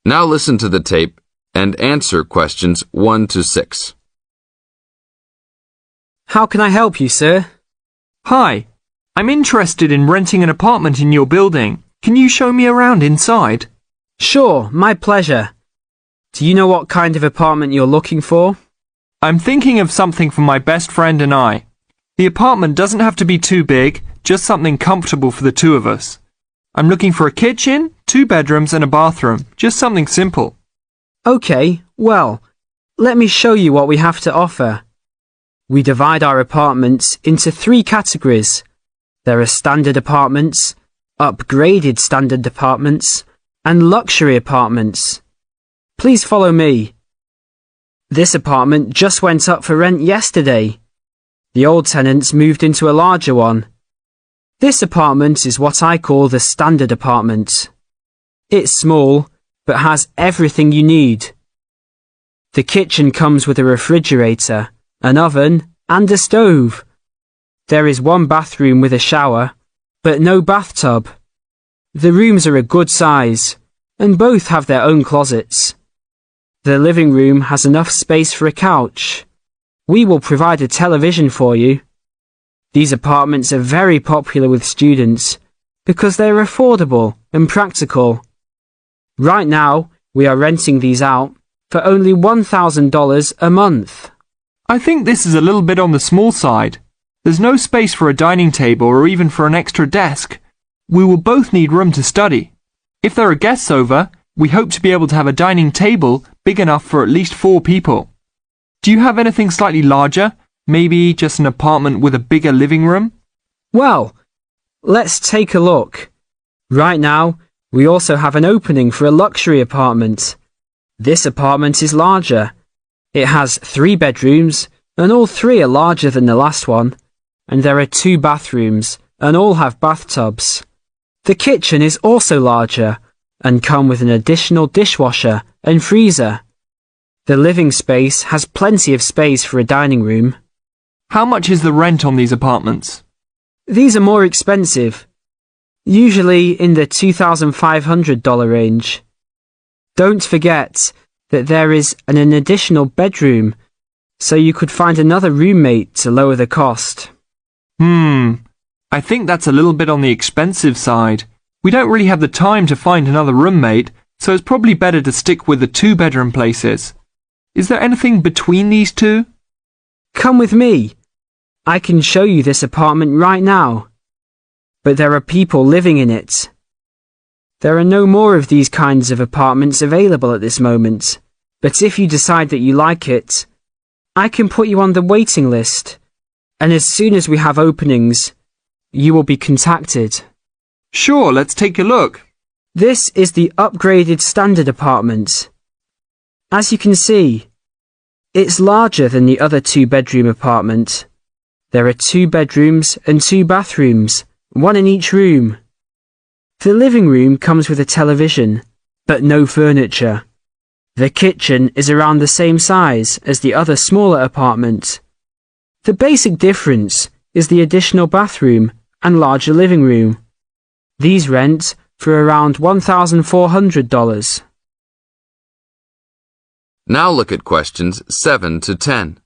Now listen to the tape and answer questions 1 to 6. How can I help you, sir? Hi, I'm interested in renting an apartment in your building. Can you show me around inside? Sure, my pleasure. Do you know what kind of apartment you're looking for? I'm thinking of something for my best friend and I. The apartment doesn't have to be too big, just something comfortable for the two of us. I'm looking for a kitchen, 2 bedrooms and a bathroom, just something simple. Okay, well, let me show you what we have to offer. We divide our apartments into 3 categories. There are standard apartments, upgraded standard apartments, and luxury apartments. Please follow me. This apartment just went up for rent yesterday. The old tenants moved into a larger one. This apartment is what I call the standard apartment. It's small, but has everything you need. The kitchen comes with a refrigerator, an oven, and a stove. There is 1 bathroom with a shower, but no bathtub. The rooms are a good size, and both have their own closets. The living room has enough space for a couch. We will provide a television for you. These apartments are very popular with students because they're affordable and practical. Right now, we are renting these out for only $1,000 a month. I think this is a little bit on the small side. There's no space for a dining table or even for an extra desk. We will both need room to study. If there are guests over, we hope to be able to have a dining table big enough for at least 4 people. Do you have anything slightly larger? Maybe just an apartment with a bigger living room? Well, let's take a look. Right now, we also have an opening for a luxury apartment. This apartment is larger. It has 3 bedrooms, and all 3 are larger than the last one. And there are 2 bathrooms, and all have bathtubs. The kitchen is also larger, and come with an additional dishwasher and freezer. The living space has plenty of space for a dining room. How much is the rent on these apartments? These are more expensive, usually in the $2,500 range. Don't forget that there is an additional bedroom, so you could find another roommate to lower the cost. I think that's a little bit on the expensive side. We don't really have the time to find another roommate, so it's probably better to stick with the 2-bedroom places. Is there anything between these 2? Come with me. I can show you this apartment right now. But there are people living in it. There are no more of these kinds of apartments available at this moment. But if you decide that you like it, I can put you on the waiting list. And as soon as we have openings, you will be contacted. Sure, let's take a look. This is the upgraded standard apartment. As you can see, it's larger than the other 2-bedroom apartment. There are 2 bedrooms and 2 bathrooms, 1 in each room. The living room comes with a television, but no furniture. The kitchen is around the same size as the other smaller apartment. The basic difference is the additional bathroom and larger living room. These rent for around $1,400. Now look at questions 7 to 10.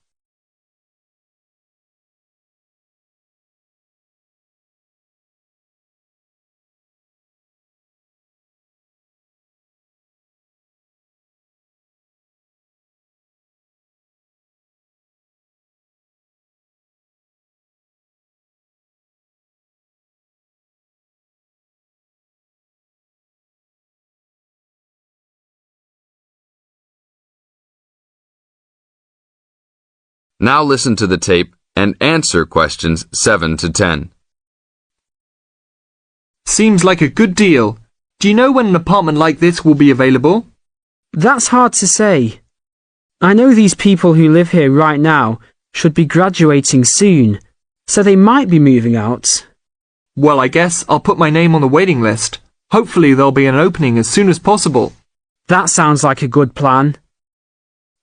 Now listen to the tape and answer questions 7 to 10. Seems like a good deal. Do you know when an apartment like this will be available? That's hard to say. I know these people who live here right now should be graduating soon, so they might be moving out. Well, I guess I'll put my name on the waiting list. Hopefully there'll be an opening as soon as possible. That sounds like a good plan.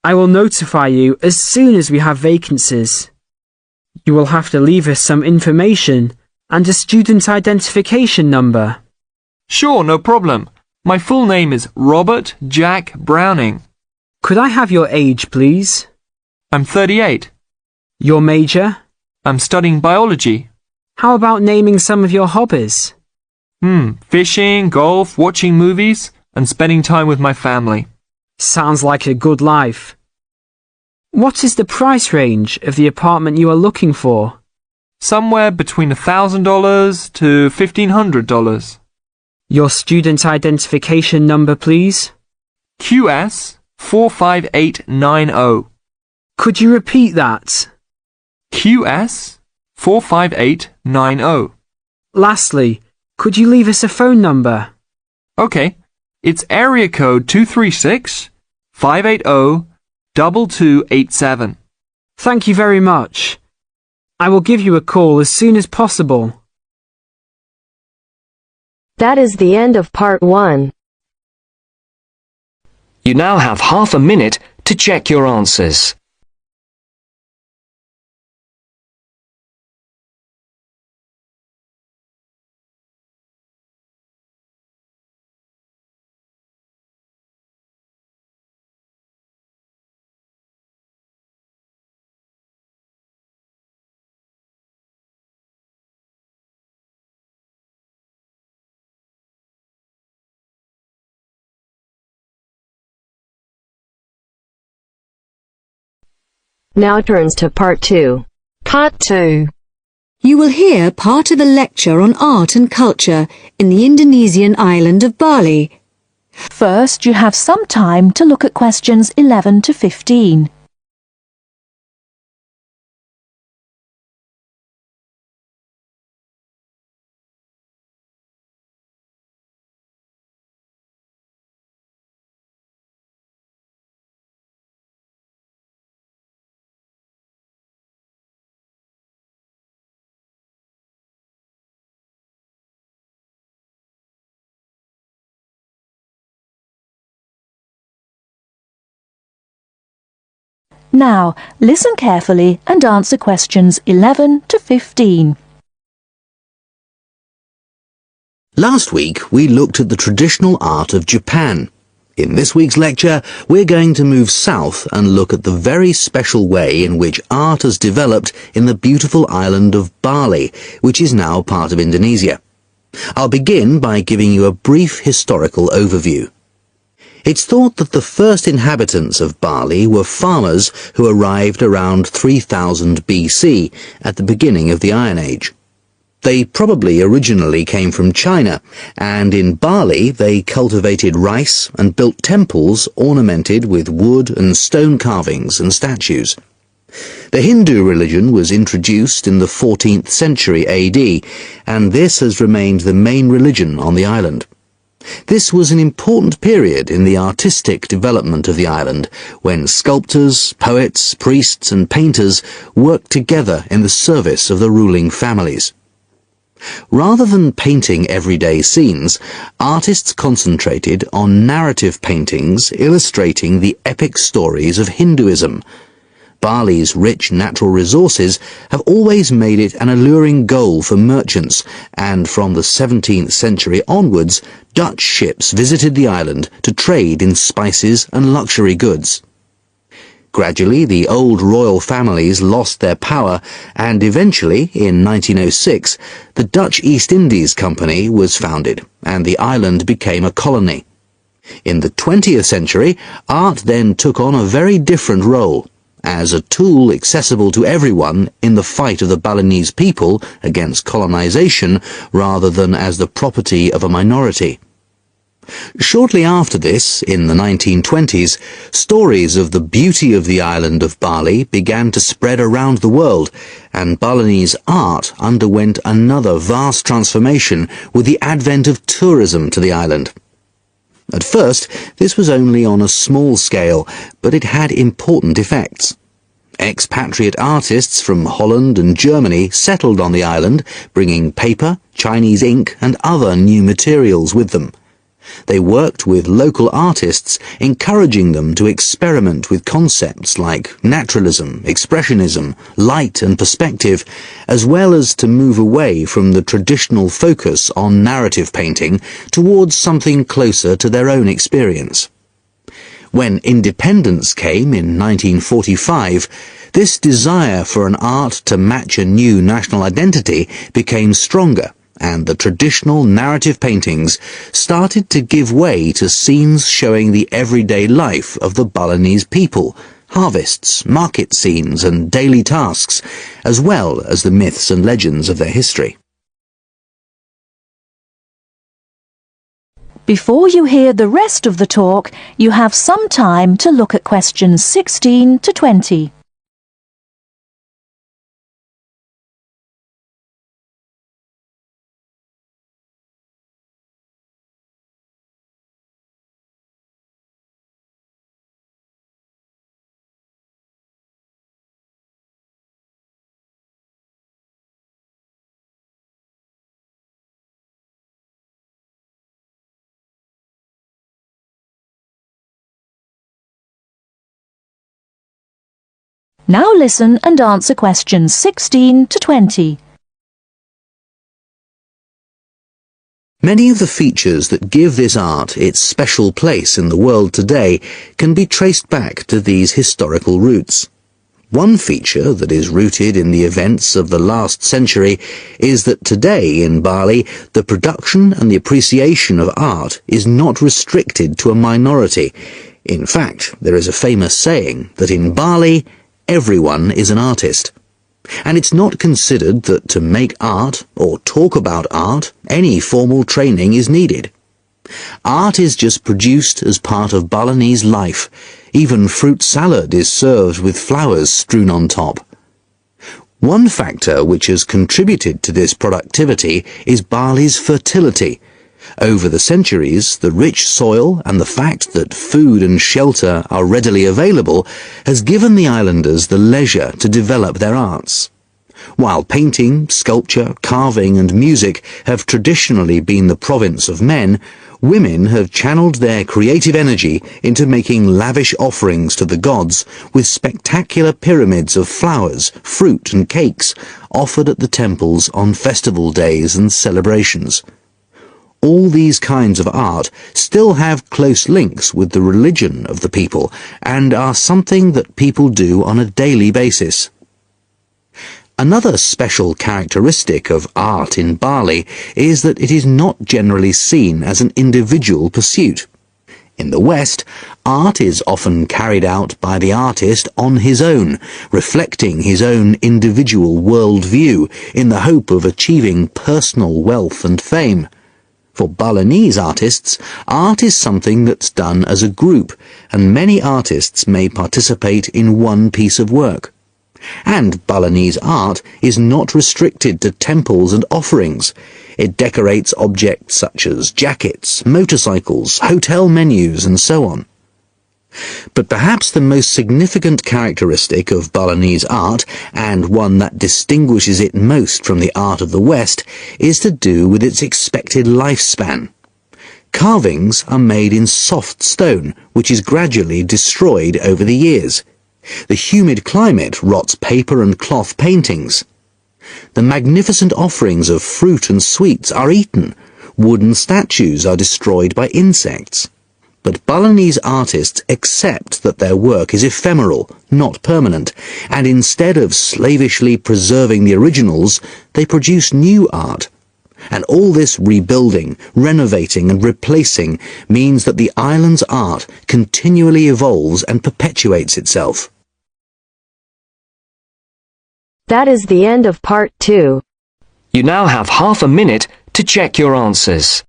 I will notify you as soon as we have vacancies. You will have to leave us some information and a student identification number. Sure, no problem. My full name is Robert Jack Browning. Could I have your age, please? I'm 38. Your major? I'm studying biology. How about naming some of your hobbies? Fishing, golf, watching movies, and spending time with my family. Sounds like a good life. What is the price range of the apartment you are looking for? Somewhere between $1,000 to $1,500. Your student identification number, please? QS 45890. Could you repeat that? QS 45890. Lastly, could you leave us a phone number? Okay, it's area code 236-580-2287. Thank you very much. I will give you a call as soon as possible. That is the end of part 1. You now have half a minute to check your answers. Now turns to part 2. Part 2. You will hear part of a lecture on art and culture in the Indonesian island of Bali. First, you have some time to look at questions 11 to 15. Now, listen carefully and answer questions 11 to 15. Last week, we looked at the traditional art of Japan. In this week's lecture, we're going to move south and look at the very special way in which art has developed in the beautiful island of Bali, which is now part of Indonesia. I'll begin by giving you a brief historical overview. It's thought that the first inhabitants of Bali were farmers who arrived around 3000 BC, at the beginning of the Iron Age. They probably originally came from China, and in Bali they cultivated rice and built temples ornamented with wood and stone carvings and statues. The Hindu religion was introduced in the 14th century AD, and this has remained the main religion on the island. This was an important period in the artistic development of the island, when sculptors, poets, priests and painters worked together in the service of the ruling families. Rather than painting everyday scenes, artists concentrated on narrative paintings illustrating the epic stories of Hinduism. Bali's rich natural resources have always made it an alluring goal for merchants, and from the 17th century onwards, Dutch ships visited the island to trade in spices and luxury goods. Gradually, the old royal families lost their power, and eventually, in 1906, the Dutch East Indies Company was founded, and the island became a colony. In the 20th century, art then took on a very different role, as a tool accessible to everyone in the fight of the Balinese people against colonization, rather than as the property of a minority. Shortly after this, in the 1920s, stories of the beauty of the island of Bali began to spread around the world, and Balinese art underwent another vast transformation with the advent of tourism to the island. At first, this was only on a small scale, but it had important effects. Expatriate artists from Holland and Germany settled on the island, bringing paper, Chinese ink and other new materials with them. They worked with local artists, encouraging them to experiment with concepts like naturalism, expressionism, light and perspective, as well as to move away from the traditional focus on narrative painting towards something closer to their own experience. When independence came in 1945, this desire for an art to match a new national identity became stronger, and the traditional narrative paintings started to give way to scenes showing the everyday life of the Balinese people, harvests, market scenes and daily tasks, as well as the myths and legends of their history. Before you hear the rest of the talk, you have some time to look at questions 16 to 20. Now listen and answer questions 16 to 20. Many of the features that give this art its special place in the world today can be traced back to these historical roots. One feature that is rooted in the events of the last century is that today in Bali, the production and the appreciation of art is not restricted to a minority. In fact, there is a famous saying that in Bali, everyone is an artist. And it's not considered that to make art or talk about art, any formal training is needed. Art is just produced as part of Balinese life. Even fruit salad is served with flowers strewn on top. One factor which has contributed to this productivity is Bali's fertility. Over the centuries, the rich soil and the fact that food and shelter are readily available has given the islanders the leisure to develop their arts. While painting, sculpture, carving and music have traditionally been the province of men, women have channeled their creative energy into making lavish offerings to the gods with spectacular pyramids of flowers, fruit and cakes offered at the temples on festival days and celebrations. All these kinds of art still have close links with the religion of the people and are something that people do on a daily basis. Another special characteristic of art in Bali is that it is not generally seen as an individual pursuit. In the West, art is often carried out by the artist on his own, reflecting his own individual worldview in the hope of achieving personal wealth and fame. For Balinese artists, art is something that's done as a group, and many artists may participate in one piece of work. And Balinese art is not restricted to temples and offerings. It decorates objects such as jackets, motorcycles, hotel menus, and so on. But perhaps the most significant characteristic of Balinese art, and one that distinguishes it most from the art of the West, is to do with its expected lifespan. Carvings are made in soft stone, which is gradually destroyed over the years. The humid climate rots paper and cloth paintings. The magnificent offerings of fruit and sweets are eaten. Wooden statues are destroyed by insects. But Balinese artists accept that their work is ephemeral, not permanent, and instead of slavishly preserving the originals, they produce new art. And all this rebuilding, renovating and replacing means that the island's art continually evolves and perpetuates itself. That is the end of part 2. You now have half a minute to check your answers.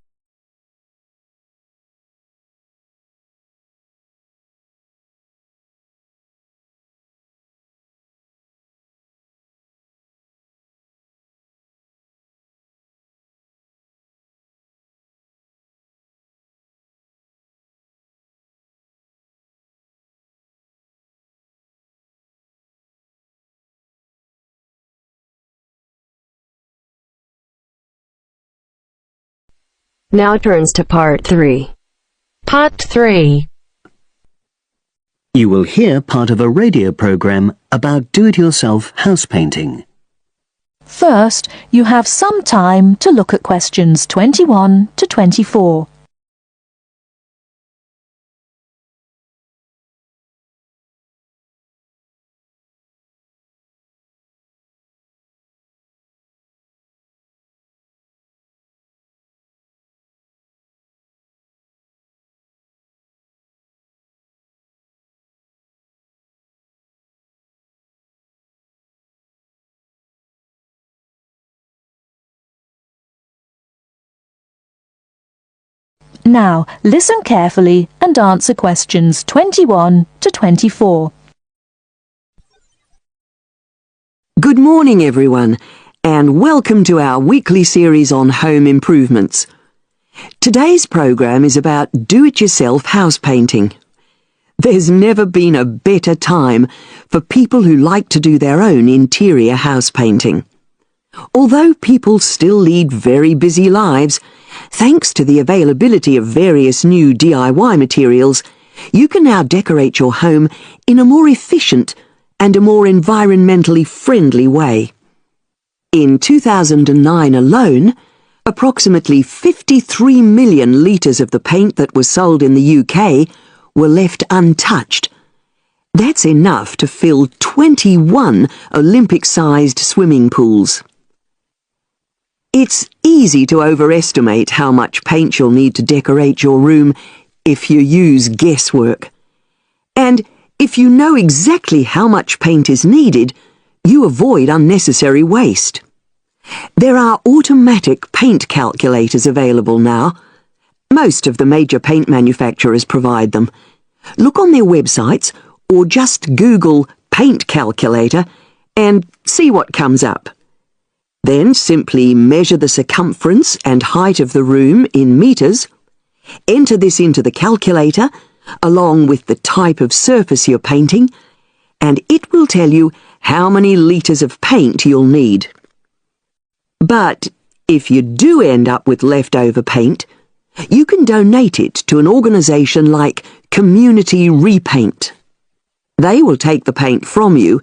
Now turns to part 3. Part 3. You will hear part of a radio program about do-it-yourself house painting. First, you have some time to look at questions 21 to 24. Now, listen carefully and answer questions 21 to 24. Good morning, everyone, and welcome to our weekly series on home improvements. Today's program is about do-it-yourself house painting. There's never been a better time for people who like to do their own interior house painting. Although people still lead very busy lives, thanks to the availability of various new DIY materials, you can now decorate your home in a more efficient and a more environmentally friendly way. In 2009 alone, approximately 53 million litres of the paint that was sold in the UK were left untouched. That's enough to fill 21 Olympic-sized swimming pools. It's easy to overestimate how much paint you'll need to decorate your room if you use guesswork. And if you know exactly how much paint is needed, you avoid unnecessary waste. There are automatic paint calculators available now. Most of the major paint manufacturers provide them. Look on their websites or just Google paint calculator and see what comes up. Then simply measure the circumference and height of the room in metres, enter this into the calculator along with the type of surface you're painting, and it will tell you how many litres of paint you'll need. But if you do end up with leftover paint, you can donate it to an organisation like Community Repaint. They will take the paint from you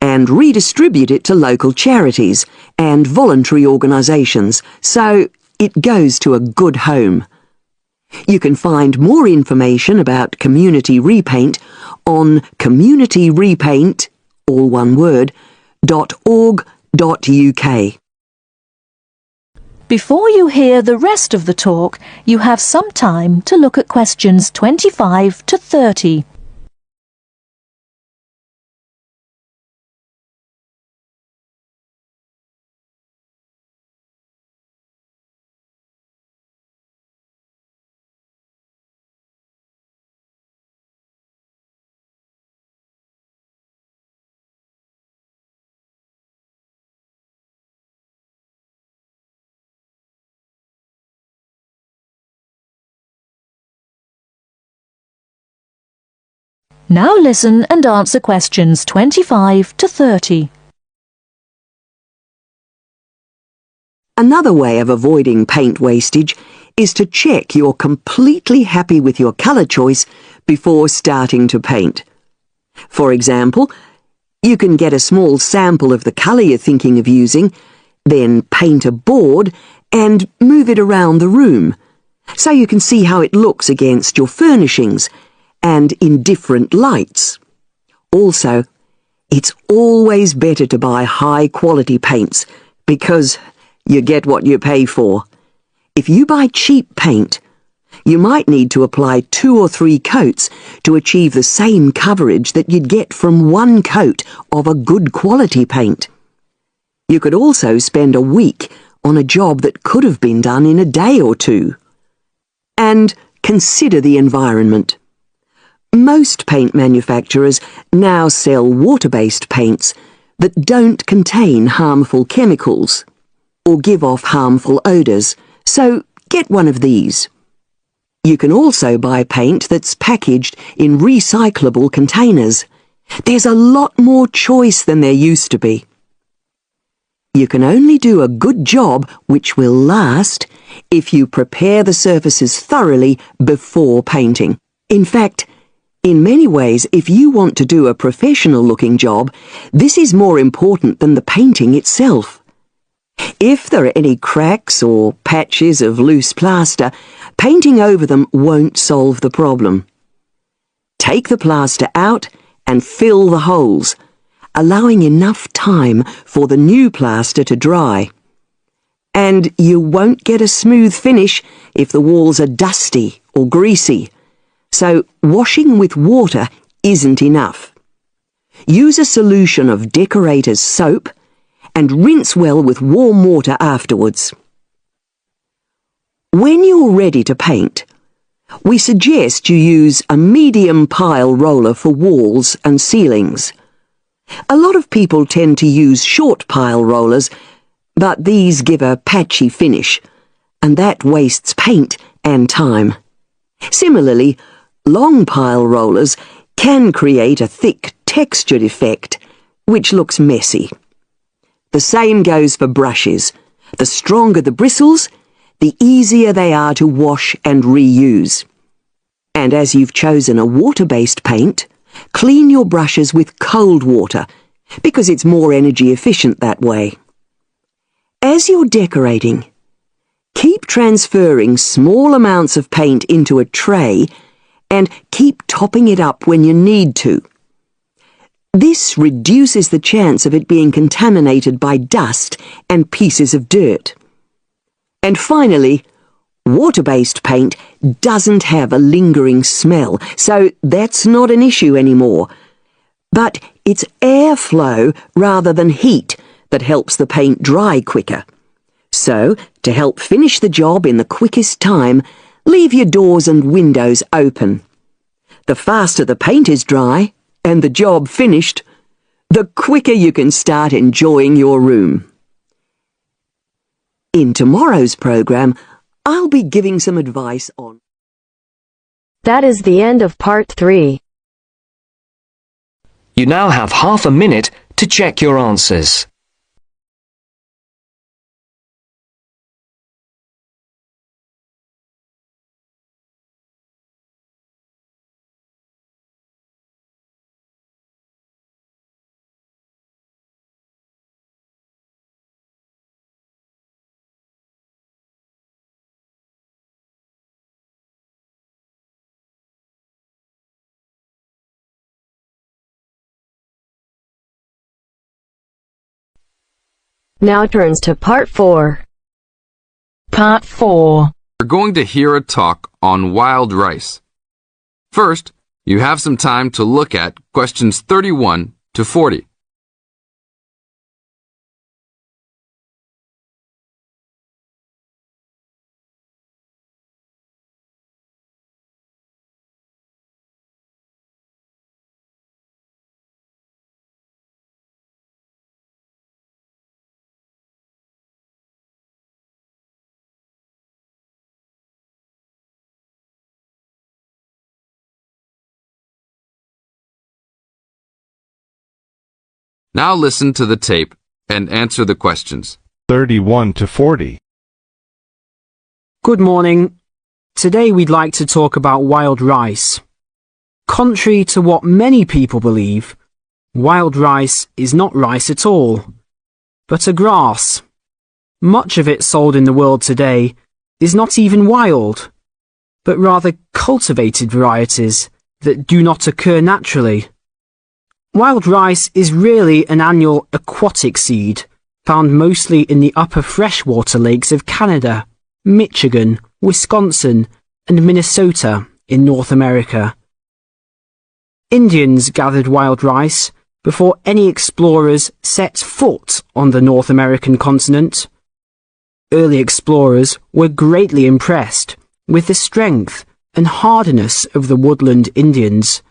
and redistribute it to local charities and voluntary organisations, so it goes to a good home. You can find more information about Community Repaint on communityrepaint, all one word, .org.uk. Before you hear the rest of the talk, you have some time to look at questions 25 to 30. Now listen and answer questions 25 to 30. Another way of avoiding paint wastage is to check you're completely happy with your colour choice before starting to paint. For example, you can get a small sample of the colour you're thinking of using, then paint a board and move it around the room, so you can see how it looks against your furnishings and in different lights. Also, it's always better to buy high-quality paints because you get what you pay for. If you buy cheap paint, you might need to apply 2 or 3 coats to achieve the same coverage that you'd get from 1 coat of a good quality paint. You could also spend a week on a job that could have been done in a day or 2. And consider the environment. Most paint manufacturers now sell water-based paints that don't contain harmful chemicals or give off harmful odours, so get one of these. You can also buy paint that's packaged in recyclable containers. There's a lot more choice than there used to be. You can only do a good job, which will last, if you prepare the surfaces thoroughly before painting. In fact, in many ways, if you want to do a professional-looking job, this is more important than the painting itself. If there are any cracks or patches of loose plaster, painting over them won't solve the problem. Take the plaster out and fill the holes, allowing enough time for the new plaster to dry. And you won't get a smooth finish if the walls are dusty or greasy. So washing with water isn't enough. Use a solution of decorator's soap and rinse well with warm water afterwards. When you're ready to paint, we suggest you use a medium pile roller for walls and ceilings. A lot of people tend to use short pile rollers, but these give a patchy finish, and that wastes paint and time. Similarly, long pile rollers can create a thick textured effect, which looks messy. The same goes for brushes. The stronger the bristles, the easier they are to wash and reuse. And as you've chosen a water-based paint, clean your brushes with cold water, because it's more energy efficient that way. As you're decorating, keep transferring small amounts of paint into a tray and keep topping it up when you need to. This reduces the chance of it being contaminated by dust and pieces of dirt. And finally, water-based paint doesn't have a lingering smell, so that's not an issue anymore. But it's airflow rather than heat that helps the paint dry quicker. So, to help finish the job in the quickest time, leave your doors and windows open. The faster the paint is dry, and the job finished, the quicker you can start enjoying your room. In tomorrow's program, I'll be giving some advice on... That is the end of part 3. You now have half a minute to check your answers. Now turns to part 4. Part 4. We're going to hear a talk on wild rice. First, you have some time to look at questions 31 to 40. Now listen to the tape and answer the questions. 31 to 40. Good morning. Today we'd like to talk about wild rice. Contrary to what many people believe, wild rice is not rice at all, but a grass. Much of it sold in the world today is not even wild, but rather cultivated varieties that do not occur naturally. Wild rice is really an annual aquatic seed found mostly in the upper freshwater lakes of Canada, Michigan, Wisconsin, and Minnesota in North America. Indians gathered wild rice before any explorers set foot on the North American continent. Early explorers were greatly impressed with the strength and hardiness of the woodland Indians,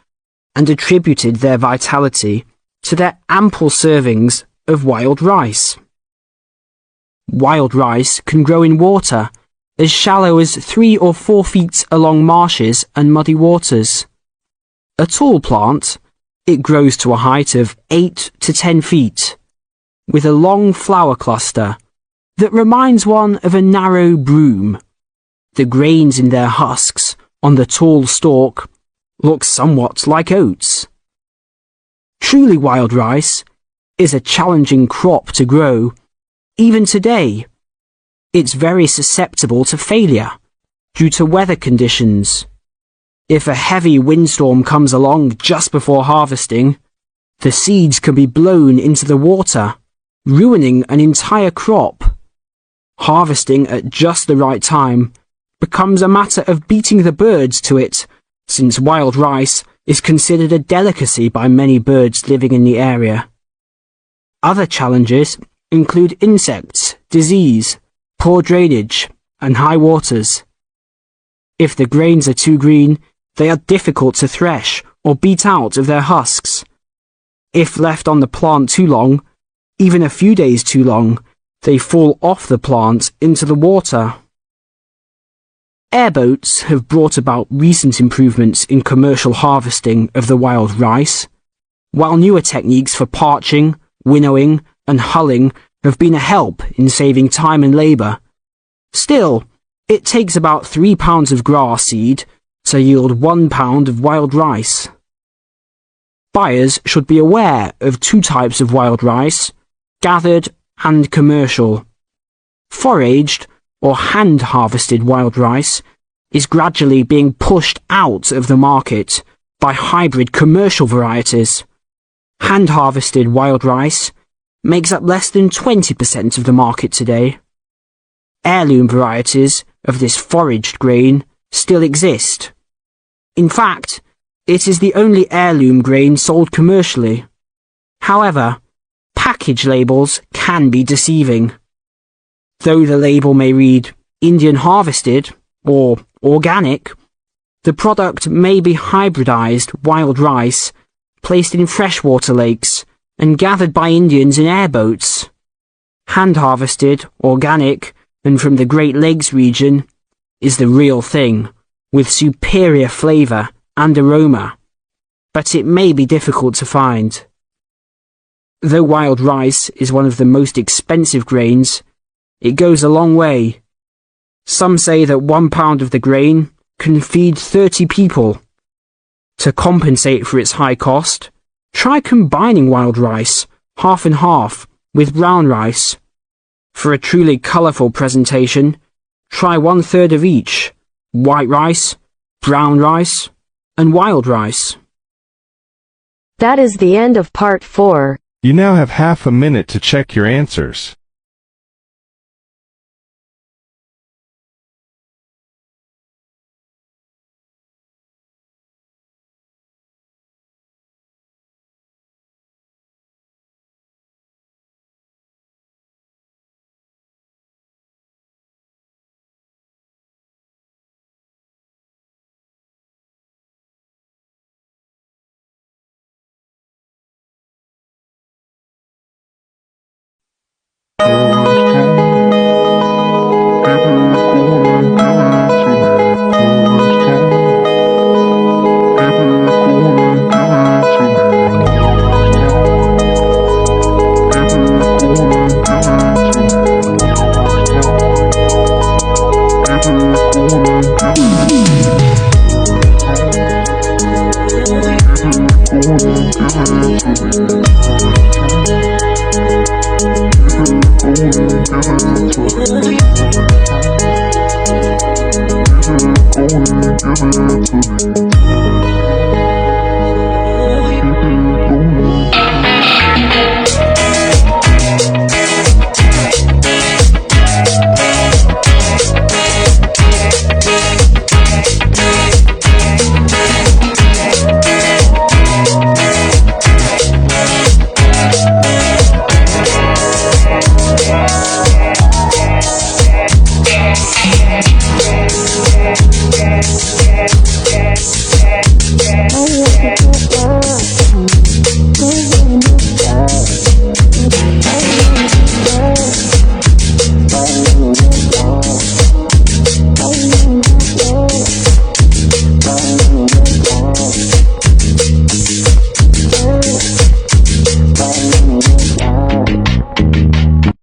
and attributed their vitality to their ample servings of wild rice. Wild rice can grow in water as shallow as 3 or 4 feet along marshes and muddy waters. A tall plant, it grows to a height of 8 to 10 feet. with a long flower cluster that reminds one of a narrow broom. The grains in their husks on the tall stalk look somewhat like oats. Truly wild rice is a challenging crop to grow. Even today, it's very susceptible to failure due to weather conditions. If a heavy windstorm comes along just before harvesting, the seeds can be blown into the water, ruining an entire crop. Harvesting at just the right time becomes a matter of beating the birds to it, since wild rice is considered a delicacy by many birds living in the area. Other challenges include insects, disease, poor drainage, and high waters. If the grains are too green, they are difficult to thresh or beat out of their husks. If left on the plant too long, even a few days too long, they fall off the plant into the water. Airboats have brought about recent improvements in commercial harvesting of the wild rice, while newer techniques for parching, winnowing, and hulling have been a help in saving time and labour. Still, it takes about 3 pounds of grass seed to yield 1 pound of wild rice. Buyers should be aware of 2 types of wild rice, gathered and commercial. Foraged or hand-harvested wild rice is gradually being pushed out of the market by hybrid commercial varieties. Hand-harvested wild rice makes up less than 20% of the market today. Heirloom varieties of this foraged grain still exist. In fact, it is the only heirloom grain sold commercially. However, package labels can be deceiving. Though the label may read Indian harvested or organic, the product may be hybridized wild rice placed in freshwater lakes and gathered by Indians in airboats. Hand-harvested, organic, and from the Great Lakes region is the real thing, with superior flavour and aroma, but it may be difficult to find. Though wild rice is one of the most expensive grains, it goes a long way. Some say that 1 pound of the grain can feed 30 people. To compensate for its high cost, try combining wild rice, half and half, with brown rice. For a truly colourful presentation, try 1/3 of each: white rice, brown rice, and wild rice. That is the end of part 4. You now have half a minute to check your answers. Give it to me.